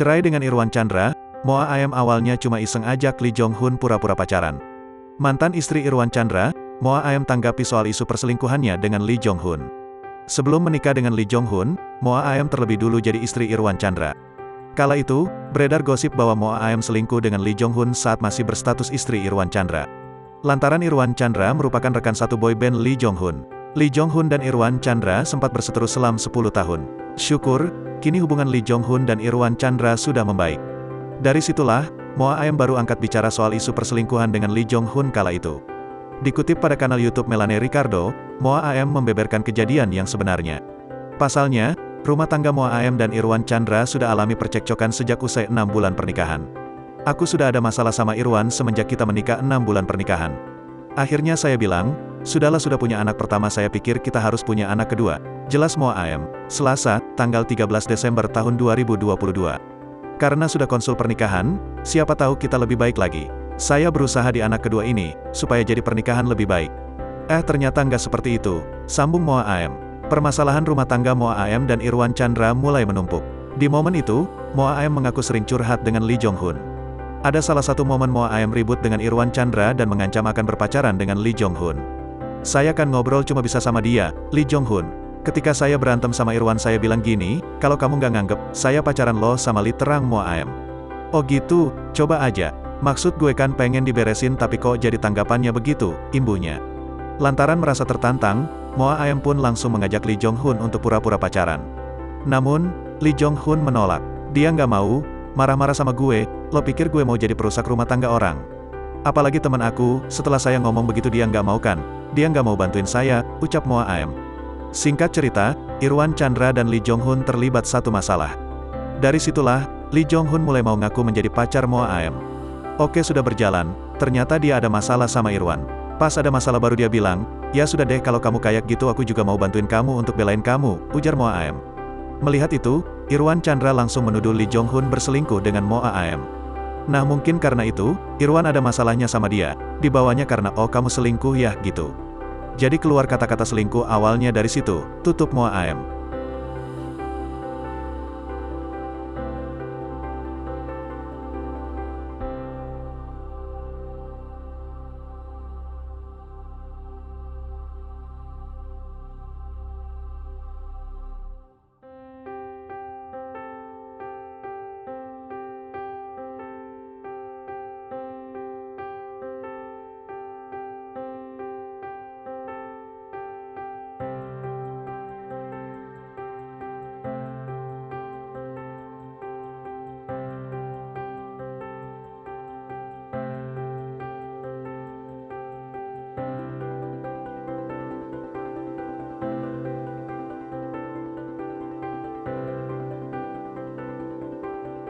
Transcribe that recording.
Cerai dengan Irwan Chandra, Moa Ayam awalnya cuma iseng ajak Lee Jong Hun pura-pura pacaran. Mantan istri Irwan Chandra, Moa Ayam tanggapi soal isu perselingkuhannya dengan Lee Jong Hun. Sebelum menikah dengan Lee Jong Hun, Moa Ayam terlebih dulu jadi istri Irwan Chandra. Kala itu, beredar gosip bahwa Moa Ayam selingkuh dengan Lee Jong Hun saat masih berstatus istri Irwan Chandra. Lantaran Irwan Chandra merupakan rekan satu boyband Lee Jong Hun. Lee Jong Hun dan Irwan Chandra sempat berseteru selama 10 tahun. Syukur, kini hubungan Lee Jong Hun dan Irwan Chandra sudah membaik. Dari situlah, Moa Ayam baru angkat bicara soal isu perselingkuhan dengan Lee Jong Hun kala itu. Dikutip pada kanal YouTube Melanie Ricardo, Moa Ayam membeberkan kejadian yang sebenarnya. Pasalnya, rumah tangga Moa Ayam dan Irwan Chandra sudah alami percekcokan sejak usai 6 bulan pernikahan. Aku sudah ada masalah sama Irwan semenjak kita menikah 6 bulan pernikahan. Akhirnya saya bilang, sudah punya anak pertama, saya pikir kita harus punya anak kedua. Jelas Moa Ayam, Selasa, tanggal 13 Desember tahun 2022. Karena sudah konsul pernikahan, siapa tahu kita lebih baik lagi. Saya berusaha di anak kedua ini, supaya jadi pernikahan lebih baik. Ternyata nggak seperti itu, sambung Moa Ayam. Permasalahan rumah tangga Moa Ayam dan Irwan Chandra mulai menumpuk. Di momen itu, Moa Ayam mengaku sering curhat dengan Lee Jong Hun. Ada salah satu momen Moa Ayam ribut dengan Irwan Chandra dan mengancam akan berpacaran dengan Lee Jong Hun. Saya kan ngobrol cuma bisa sama dia, Lee Jong Hun. Ketika saya berantem sama Irwan saya bilang gini, kalau kamu nggak nganggep, saya pacaran lo sama Lee, terang Moa Ayam. Oh gitu, coba aja. Maksud gue kan pengen diberesin tapi kok jadi tanggapannya begitu, imbuhnya. Lantaran merasa tertantang, Moa Ayam pun langsung mengajak Lee Jong Hun untuk pura-pura pacaran. Namun, Lee Jong Hun menolak. Dia nggak mau, marah-marah sama gue, lo pikir gue mau jadi perusak rumah tangga orang? Apalagi teman aku, setelah saya ngomong begitu dia nggak mau kan? Dia nggak mau bantuin saya, ucap Moa Ayam. Singkat cerita, Irwan Chandra dan Lee Jong Hun terlibat satu masalah. Dari situlah, Lee Jong Hun mulai mau ngaku menjadi pacar Moa Ayam. Oke, sudah berjalan, ternyata dia ada masalah sama Irwan. Pas ada masalah baru dia bilang, ya sudah deh kalau kamu kayak gitu aku juga mau bantuin kamu untuk belain kamu, ujar Moa Ayam. Melihat itu, Irwan Chandra langsung menuduh Lee Jong Hun berselingkuh dengan Moa Ayam. Nah mungkin karena itu, Irwan ada masalahnya sama dia, dibawanya karena oh kamu selingkuh ya gitu. Jadi keluar kata-kata selingkuh awalnya dari situ, tutup Moa Ayam.